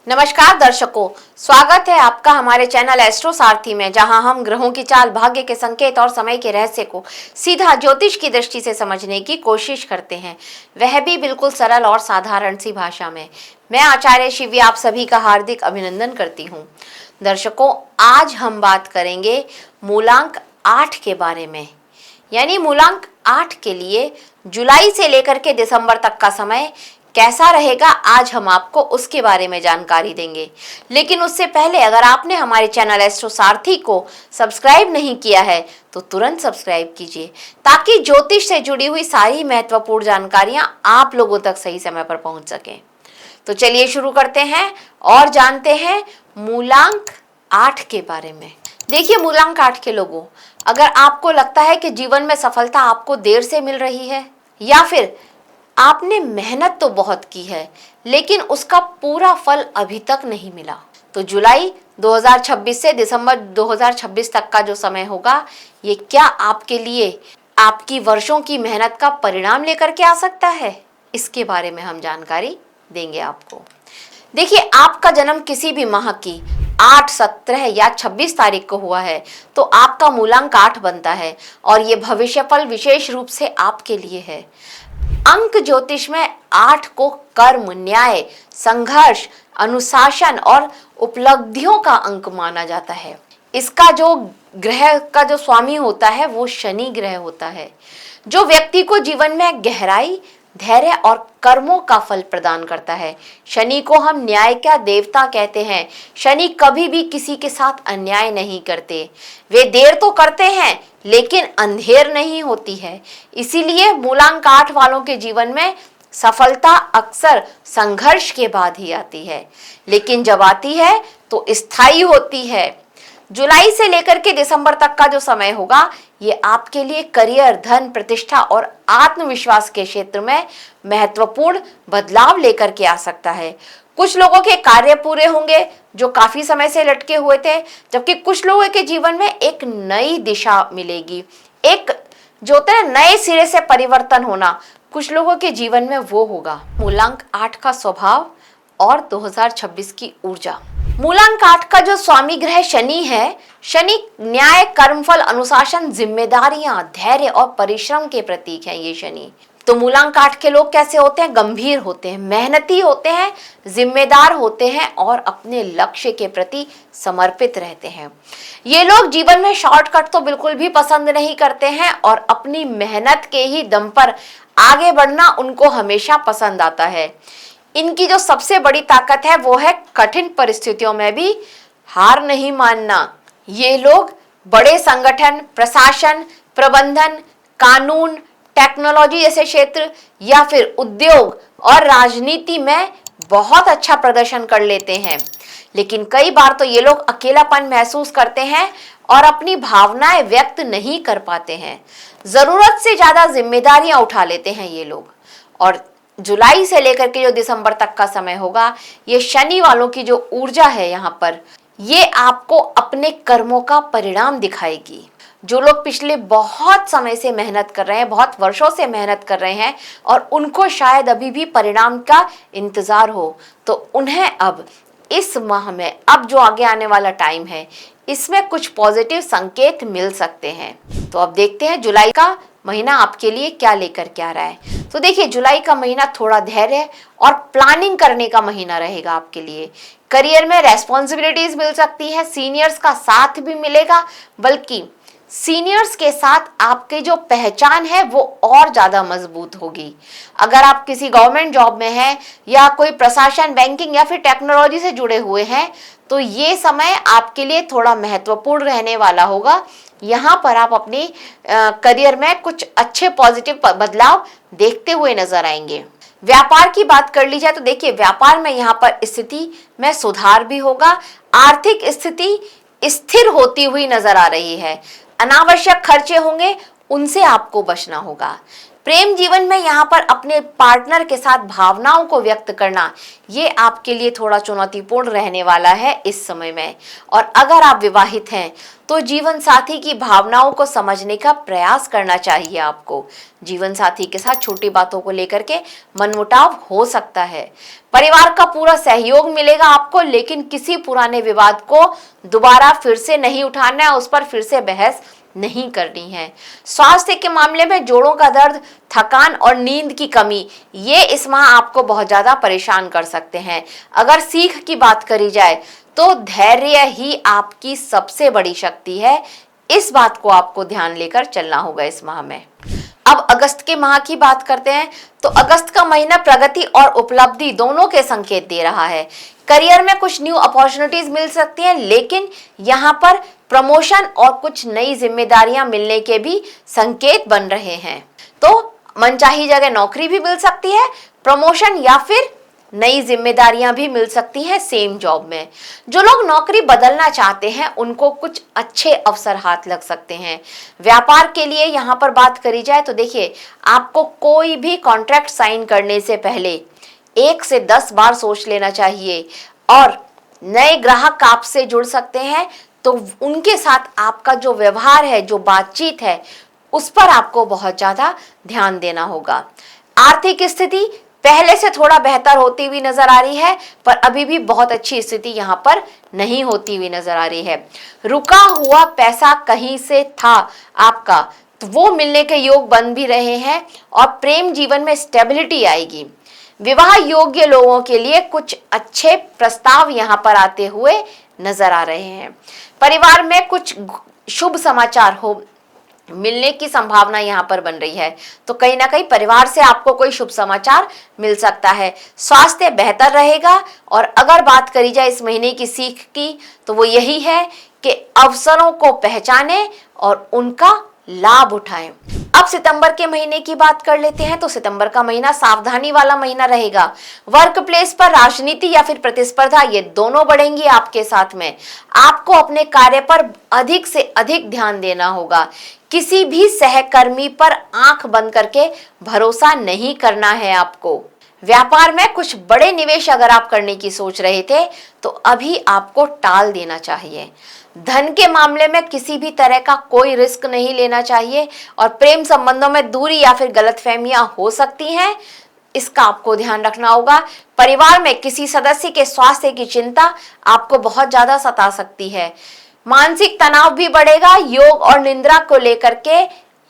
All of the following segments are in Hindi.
नमस्कार दर्शकों, स्वागत है आपका हमारे चैनल एस्ट्रो सारथी में, जहां हम ग्रहों की चाल, भाग्य के संकेत और समय के रहस्य को सीधा ज्योतिष की दृष्टि से समझने की कोशिश करते हैं, वह भी बिल्कुल सरल और साधारण सी भाषा में। मैं आचार्य शिवी आप सभी का हार्दिक अभिनंदन करती हूँ। दर्शकों, आज हम बात करेंगे मूलांक 8 के बारे में, यानी मूलांक 8 के लिए जुलाई से लेकर के दिसंबर तक का समय कैसा रहेगा, आज हम आपको उसके बारे में जानकारी देंगे। लेकिन उससे पहले अगर आपने हमारे चैनल एस्ट्रो सारथी को सब्सक्राइब नहीं किया है तो तुरंत सब्सक्राइब कीजिए, ताकि ज्योतिष से जुड़ी हुई सारी महत्वपूर्ण जानकारियां आप लोगों तक सही समय पर पहुंच सकें। तो चलिए शुरू करते हैं और जानते हैं मूलांक 8 के बारे में। देखिए, मूलांक 8 के लोगों, अगर आपको लगता है कि जीवन में सफलता आपको देर से मिल रही है, या फिर आपने मेहनत तो बहुत की है लेकिन उसका पूरा फल अभी तक नहीं मिला, तो जुलाई 2026 से दिसंबर 2026 तक का जो समय होगा, ये क्या आपके लिए आपकी वर्षों की मेहनत का परिणाम लेकर के आ सकता है, इसके बारे में हम जानकारी देंगे आपको। देखिए, आपका जन्म किसी भी माह की 8, 17 या 26 तारीख को हुआ है तो आपका मूलांक 8 बनता है, और ये भविष्यफल विशेष रूप से आपके लिए है। अंक ज्योतिष में 8 को कर्म, न्याय, संघर्ष, अनुशासन और उपलब्धियों का अंक माना जाता है। इसका जो ग्रह का जो स्वामी होता है वो शनि ग्रह होता है, जो व्यक्ति को जीवन में गहराई, धैर्य और कर्मों का फल प्रदान करता है। शनि को हम न्याय का देवता कहते हैं। शनि कभी भी किसी के साथ अन्याय नहीं करते। वे देर तो करते हैं लेकिन अंधेर नहीं होती है। इसीलिए मूलांक 8 वालों के जीवन में सफलता अक्सर संघर्ष के बाद ही आती है, लेकिन जब आती है तो स्थायी होती है। जुलाई से लेकर के दिसंबर तक का जो समय होगा, ये आपके लिए करियर, धन, प्रतिष्ठा और आत्मविश्वास के क्षेत्र में महत्वपूर्ण बदलाव लेकर के आ सकता है। कुछ लोगों के कार्य पूरे होंगे जो काफी समय से लटके हुए थे, जबकि कुछ लोगों के जीवन में एक नई दिशा मिलेगी। एक जो होता है नए सिरे से परिवर्तन होना, कुछ लोगों के जीवन में वो होगा। मूलांक 8 का स्वभाव और 2026 की ऊर्जा। मूलांक 8 का जो स्वामी ग्रह शनि है, शनि न्याय, कर्मफल, अनुशासन, जिम्मेदारियां, धैर्य और परिश्रम के प्रतीक हैं ये शनि। तो मूलांक 8 के लोग कैसे होते हैं? गंभीर होते हैं, मेहनती होते हैं, जिम्मेदार होते हैं और अपने लक्ष्य के प्रति समर्पित रहते हैं। ये लोग जीवन में शॉर्टकट तो बिल्कुल भी पसंद नहीं करते हैं और अपनी मेहनत के ही दम पर आगे बढ़ना उनको हमेशा पसंद आता है। इनकी जो सबसे बड़ी ताकत है वो है कठिन परिस्थितियों में भी हार नहीं मानना। ये लोग बड़े संगठन, प्रशासन, प्रबंधन, कानून, टेक्नोलॉजी जैसे क्षेत्र या फिर उद्योग और राजनीति में बहुत अच्छा प्रदर्शन कर लेते हैं, लेकिन कई बार तो ये लोग अकेलापन महसूस करते हैं और अपनी भावनाएं व्यक्त नहीं कर पाते हैं। जरूरत से ज्यादा जिम्मेदारियां उठा लेते हैं ये लोग। और जुलाई से लेकर के जो दिसंबर तक का समय होगा, ये शनि वालों की जो ऊर्जा है यहाँ पर, ये आपको अपने कर्मों का परिणाम दिखाएगी। जो लोग पिछले बहुत समय से मेहनत कर रहे हैं, बहुत वर्षों से मेहनत कर रहे हैं और उनको शायद अभी भी परिणाम का इंतजार हो, तो उन्हें अब इस माह में, अब जो आगे आने वाला टाइम है, इसमें कुछ पॉजिटिव संकेत मिल सकते हैं। तो अब देखते हैं जुलाई का महीना आपके लिए क्या लेकर के आ रहा है। तो देखिए, जुलाई का महीना थोड़ा धैर्य और प्लानिंग करने का महीना रहेगा आपके लिए। करियर में रेस्पॉन्सिबिलिटीज मिल सकती है, सीनियर्स का साथ भी मिलेगा, बल्कि सीनियर्स के साथ आपकी जो पहचान है वो और ज्यादा मजबूत होगी। अगर आप किसी गवर्नमेंट जॉब में हैं या कोई प्रशासन, बैंकिंग या फिर टेक्नोलॉजी से जुड़े हुए हैं, तो ये समय आपके लिए थोड़ा महत्वपूर्ण रहने वाला होगा। यहाँ पर आप अपनी करियर में कुछ अच्छे पॉजिटिव बदलाव देखते हुए नजर आएंगे। व्यापार की बात कर ली जाए तो देखिए, व्यापार में यहाँ पर स्थिति में सुधार भी होगा। आर्थिक स्थिति स्थिर होती हुई नजर आ रही है। अनावश्यक खर्चे होंगे, उनसे आपको बचना होगा। प्रेम जीवन में यहाँ पर अपने पार्टनर के साथ भावनाओं को व्यक्त करना, ये आपके लिए थोड़ा चुनौतीपूर्ण रहने वाला है इस समय में। और अगर आप विवाहित हैं तो जीवन साथी की भावनाओं को समझने का प्रयास करना चाहिए आपको। जीवन साथी के साथ छोटी बातों को लेकर के मनमुटाव हो सकता है। परिवार का पूरा सहयोग मिलेगा आपको, लेकिन किसी पुराने विवाद को दोबारा फिर से नहीं उठाना है, उस पर फिर से बहस नहीं करनी है। स्वास्थ्य के मामले में जोड़ों का दर्द, थकान और नींद की कमी, ये इस माह आपको बहुत ज्यादा परेशान कर सकते हैं। अगर सीख की बात करी जाए तो धैर्य ही आपकी सबसे बड़ी शक्ति है। इस बात को आपको ध्यान लेकर चलना होगा इस माह में। अब अगस्त के माह की बात करते हैं तो अगस्त का महीना प्रगति और उपलब्धि दोनों के संकेत दे रहा है। करियर में कुछ न्यू अपॉर्चुनिटीज मिल सकती हैं, लेकिन यहाँ पर प्रमोशन और कुछ नई जिम्मेदारियां मिलने के भी संकेत बन रहे हैं। तो मनचाही जगह नौकरी भी मिल सकती है, प्रमोशन या फिर नई जिम्मेदारियां भी मिल सकती हैं सेम जॉब में। जो लोग नौकरी बदलना चाहते हैं उनको कुछ अच्छे अवसर हाथ लग सकते हैं। व्यापार के लिए यहाँ पर बात करी जाए तो देखिए, आपको कोई भी कॉन्ट्रैक्ट साइन करने से पहले 1 से 10 बार सोच लेना चाहिए। और नए ग्राहक आपसे जुड़ सकते हैं तो उनके साथ आपका जो व्यवहार है, जो बातचीत है, उस पर आपको बहुत ज्यादा ध्यान देना होगा। आर्थिक स्थिति पहले से थोड़ा बेहतर होती हुई नजर आ रही है, पर अभी भी बहुत अच्छी स्थिति यहाँ पर नहीं होती हुई नजर आ रही है। रुका हुआ पैसा कहीं से था आपका, तो वो मिलने के योग बन भी रहे हैं और प्रेम जीवन में स्टेबिलिटी आएगी। विवाह योग्य लोगों के लिए कुछ अच्छे प्रस्ताव यहाँ पर आते हुए नजर आ रहे हैं। परिवार में कुछ शुभ समाचार हो मिलने की संभावना यहाँ पर बन रही है, तो कहीं ना कहीं परिवार से आपको कोई शुभ समाचार मिल सकता है। स्वास्थ्य बेहतर रहेगा। और अगर बात करी जाए इस महीने की सीख की तो वो यही है कि अवसरों को पहचानें और उनका लाभ उठाएं। अब सितंबर के महीने की बात कर लेते हैं तो सितंबर का महीना सावधानी वाला महीना रहेगा। वर्क प्लेस पर राजनीति या फिर प्रतिस्पर्धा, ये दोनों बढ़ेंगी आपके साथ में। आपको अपने कार्य पर अधिक से अधिक ध्यान देना होगा। किसी भी सहकर्मी पर आंख बंद करके भरोसा नहीं करना है आपको। व्यापार में कुछ बड़े निवेश अगर आप करने की सोच रहे थे तो अभी आपको टाल देना चाहिए। धन के मामले में किसी भी तरह का कोई रिस्क नहीं लेना चाहिए। और प्रेम संबंधों में दूरी या फिर गलतफहमियां हो सकती हैं, इसका आपको ध्यान रखना होगा। परिवार में किसी सदस्य के स्वास्थ्य की चिंता आपको बहुत ज्यादा सता सकती है। मानसिक तनाव भी बढ़ेगा। योग और निद्रा को लेकर के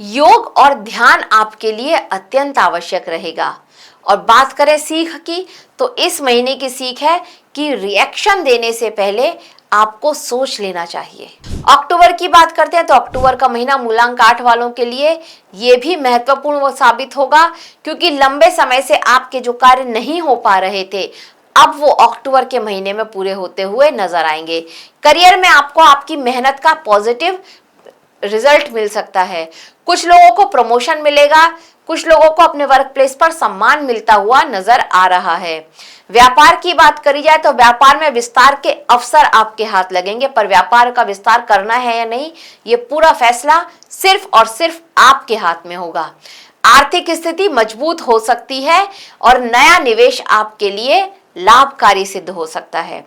योग और ध्यान आपके लिए अत्यंत आवश्यक रहेगा। और बात करें सीख की तो इस महीने की सीख है कि रिएक्शन देने से पहले आपको सोच लेना चाहिए। अक्टूबर की बात करते हैं तो अक्टूबर का महीना मूलांक 8 वालों के लिए ये भी महत्वपूर्ण साबित होगा, क्योंकि लंबे समय से आपके जो कार्य नहीं हो पा रहे थे अब वो अक्टूबर के महीने में पूरे होते हुए नजर आएंगे। करियर में आपको आपकी मेहनत का पॉजिटिव रिजल्ट मिल सकता है। कुछ लोगों को प्रमोशन मिलेगा, कुछ लोगों को अपने वर्क प्लेस पर सम्मान मिलता हुआ नजर आ रहा है। व्यापार की बात करी जाए तो व्यापार में विस्तार के अवसर आपके हाथ लगेंगे, पर व्यापार का विस्तार करना है या नहीं, ये पूरा फैसला सिर्फ और सिर्फ आपके हाथ में होगा। आर्थिक स्थिति मजबूत हो सकती है और नया निवेश आपके लिए लाभकारी सिद्ध हो सकता है।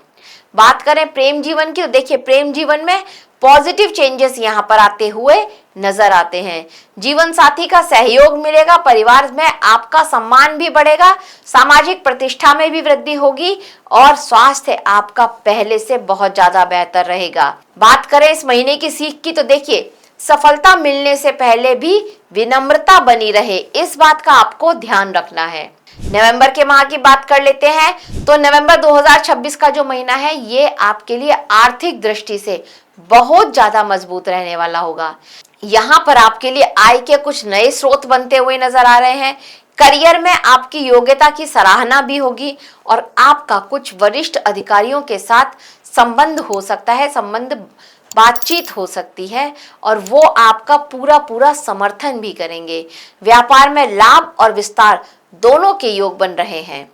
बात करें प्रेम जीवन की तो देखिए, प्रेम जीवन में पॉजिटिव चेंजेस यहाँ पर आते हुए नजर आते हैं। जीवन साथी का सहयोग मिलेगा, परिवार में आपका सम्मान भी बढ़ेगा, सामाजिक प्रतिष्ठा में भी वृद्धि होगी और स्वास्थ्य आपका पहले से बहुत ज्यादा बेहतर रहेगा। बात करें इस महीने की सीख की तो देखिए, सफलता मिलने से पहले भी विनम्रता बनी रहे, इस बात का आपको ध्यान रखना है। नवंबर के माह की बात कर लेते हैं तो नवंबर 2026 का जो महीना है ये आपके लिए आर्थिक दृष्टि से बहुत ज्यादा मजबूत रहने वाला होगा। यहाँ पर आपके लिए आय के कुछ नए स्रोत बनते हुए नजर आ रहे हैं। करियर में आपकी योग्यता की सराहना भी होगी और आपका कुछ वरिष्ठ अधिकारियों के साथ संबंध हो सकता है, बातचीत हो सकती है और वो आपका पूरा समर्थन भी करेंगे। व्यापार में लाभ और विस्तार दोनों के योग बन रहे हैं।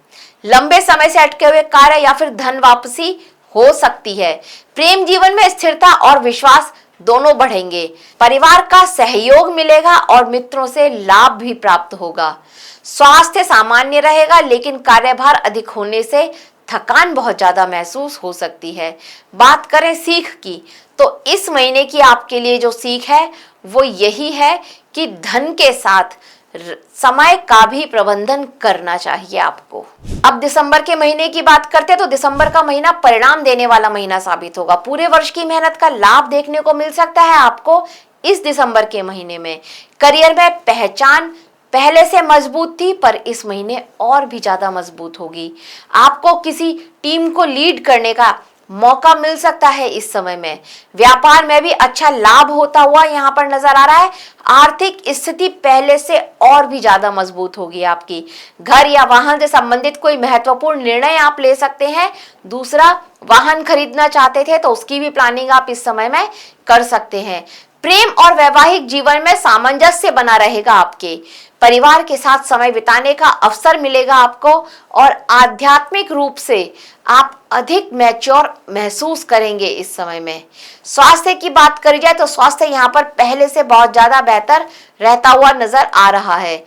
लंबे समय से अटके हुए कार्य या फिर धन वापसी हो सकती है। प्रेम जीवन में स्थिरता और विश्वास दोनों बढ़ेंगे। परिवार का सहयोग मिलेगा और मित्रों से लाभ भी प्राप्त होगा। स्वास्थ्य सामान्य रहेगा, लेकिन कार्यभार अधिक होने से थकान बहुत ज्यादा महसूस हो सकती है। बात करें सीख की, तो इस महीने की आपके लिए जो सीख है वो यही है कि धन के साथ समय का भी प्रबंधन करना चाहिए आपको। अब दिसंबर के महीने की बात करते हैं तो दिसंबर का महीना परिणाम देने वाला महीना साबित होगा। पूरे वर्ष की मेहनत का लाभ देखने को मिल सकता है आपको इस दिसंबर के महीने में। करियर में पहचान पहले से मजबूत थी, पर इस महीने और भी ज्यादा मजबूत होगी। आपको किसी टीम को लीड करने का मौका मिल सकता है इस समय में। व्यापार में भी अच्छा लाभ होता हुआ यहाँ पर नजर आ रहा है। आर्थिक स्थिति पहले से और भी ज्यादा मजबूत होगी आपकी। घर या वाहन से संबंधित कोई महत्वपूर्ण निर्णय आप ले सकते हैं। दूसरा, वाहन खरीदना चाहते थे तो उसकी भी प्लानिंग आप इस समय में कर सकते हैं। प्रेम और वैवाहिक जीवन में सामंजस्य बना रहेगा आपके। परिवार के साथ समय बिताने का अवसर मिलेगा आपको और आध्यात्मिक रूप से आप अधिक मैच्योर महसूस करेंगे इस समय में। स्वास्थ्य की बात करी जाए तो स्वास्थ्य यहाँ पर पहले से बहुत ज्यादा बेहतर रहता हुआ नजर आ रहा है।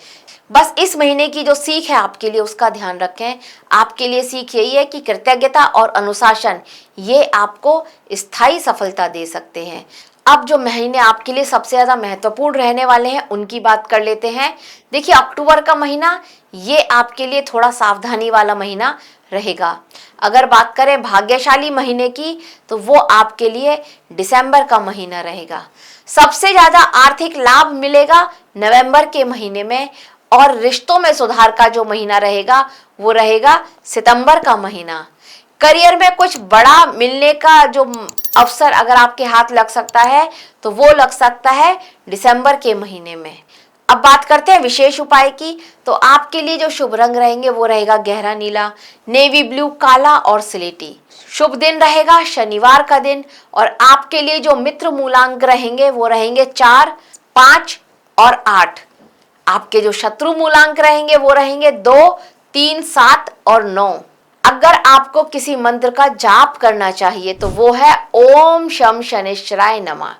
बस इस महीने की जो सीख है आपके लिए उसका ध्यान रखें। आपके लिए सीख यही है कि कृतज्ञता और अनुशासन ये आपको स्थायी सफलता दे सकते हैं। अब जो महीने आपके लिए सबसे ज्यादा महत्वपूर्ण रहने वाले हैं उनकी बात कर लेते हैं। देखिए, अक्टूबर का महीना ये आपके लिए थोड़ा सावधानी वाला महीना रहेगा। अगर बात करें भाग्यशाली महीने की तो वो आपके लिए दिसंबर का महीना रहेगा। सबसे ज्यादा आर्थिक लाभ मिलेगा नवंबर के महीने में, और रिश्तों में सुधार का जो महीना रहेगा वो रहेगा सितंबर का महीना। करियर में कुछ बड़ा मिलने का जो अवसर अगर आपके हाथ लग सकता है तो वो लग सकता है दिसंबर के महीने में। अब बात करते हैं विशेष उपाय की, तो आपके लिए जो शुभ रंग रहेंगे वो रहेगा गहरा नीला, नेवी ब्लू, काला और स्लेटी। शुभ दिन रहेगा शनिवार का दिन, और आपके लिए जो मित्र मूलांक रहेंगे वो रहेंगे 4, 5 और 8। आपके जो शत्रु मूलांक रहेंगे वो रहेंगे 2, 3, 7 और 9। अगर आपको किसी मंत्र का जाप करना चाहिए तो वो है ओम शम शनिश्चराय नमः।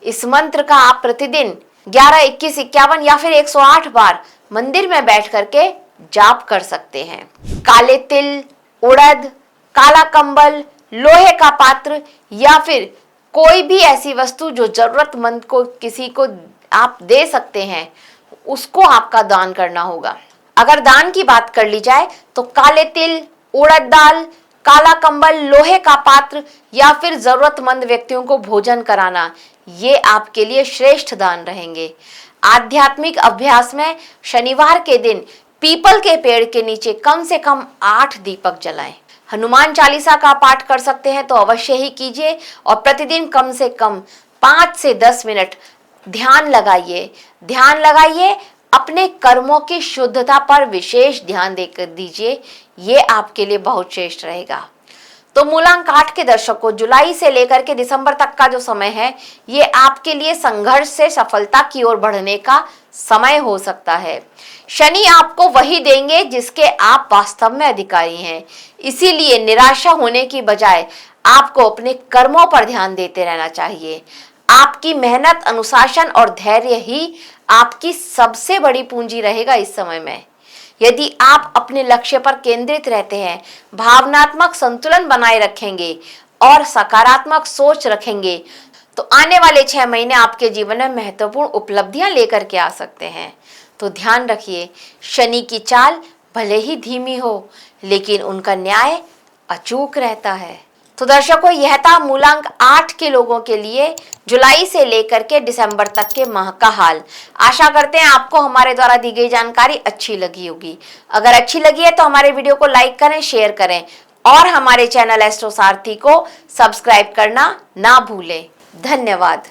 इस मंत्र का आप प्रतिदिन 11, 21, 51 या फिर 108 बार मंदिर में बैठ करके जाप कर सकते हैं। काले तिल, उड़द, काला कंबल, लोहे का पात्र या फिर कोई भी ऐसी वस्तु जो जरूरतमंद को किसी को आप दे सकते हैं उसको आपका दान करना होगा। अगर दान की बात कर ली जाए तो काले तिल, उड़द दाल, काला कंबल, लोहे का पात्र या फिर जरूरतमंद व्यक्तियों को भोजन कराना, ये आपके लिए श्रेष्ठ दान रहेंगे। आध्यात्मिक अभ्यास में शनिवार के दिन पीपल के पेड़ के नीचे कम से कम 8 दीपक जलाएं। हनुमान चालीसा का पाठ कर सकते हैं तो अवश्य ही कीजिए, और प्रतिदिन कम से कम 5 से 10 मिनट ध्यान लगाइए। अपने कर्मों की शुद्धता पर विशेष ध्यान देकर दीजिए, ये आपके लिए बहुत श्रेष्ठ रहेगा। तो मूलांक 8 के दर्शकों, जुलाई से लेकर के दिसंबर तक का जो समय है ये आपके लिए संघर्ष से सफलता की ओर बढ़ने का समय हो सकता है। शनि आपको वही देंगे जिसके आप वास्तव में अधिकारी हैं, इसीलिए निराशा होने की बजाय आपको अपने कर्मों पर ध्यान देते रहना चाहिए। आपकी मेहनत, अनुशासन और धैर्य ही आपकी सबसे बड़ी पूंजी रहेगा इस समय में। यदि आप अपने लक्ष्य पर केंद्रित रहते हैं, भावनात्मक संतुलन बनाए रखेंगे और सकारात्मक सोच रखेंगे तो आने वाले 6 महीने आपके जीवन में महत्वपूर्ण उपलब्धियां लेकर के आ सकते हैं। तो ध्यान रखिए, शनि की चाल भले ही धीमी हो लेकिन उनका न्याय अचूक रहता है। तो दर्शकों, यह था मूलांक 8 के लोगों के लिए जुलाई से लेकर के दिसंबर तक के माह का हाल। आशा करते हैं आपको हमारे द्वारा दी गई जानकारी अच्छी लगी होगी। अगर अच्छी लगी है तो हमारे वीडियो को लाइक करें, शेयर करें और हमारे चैनल एस्ट्रो सारथी को सब्सक्राइब करना ना भूलें। धन्यवाद।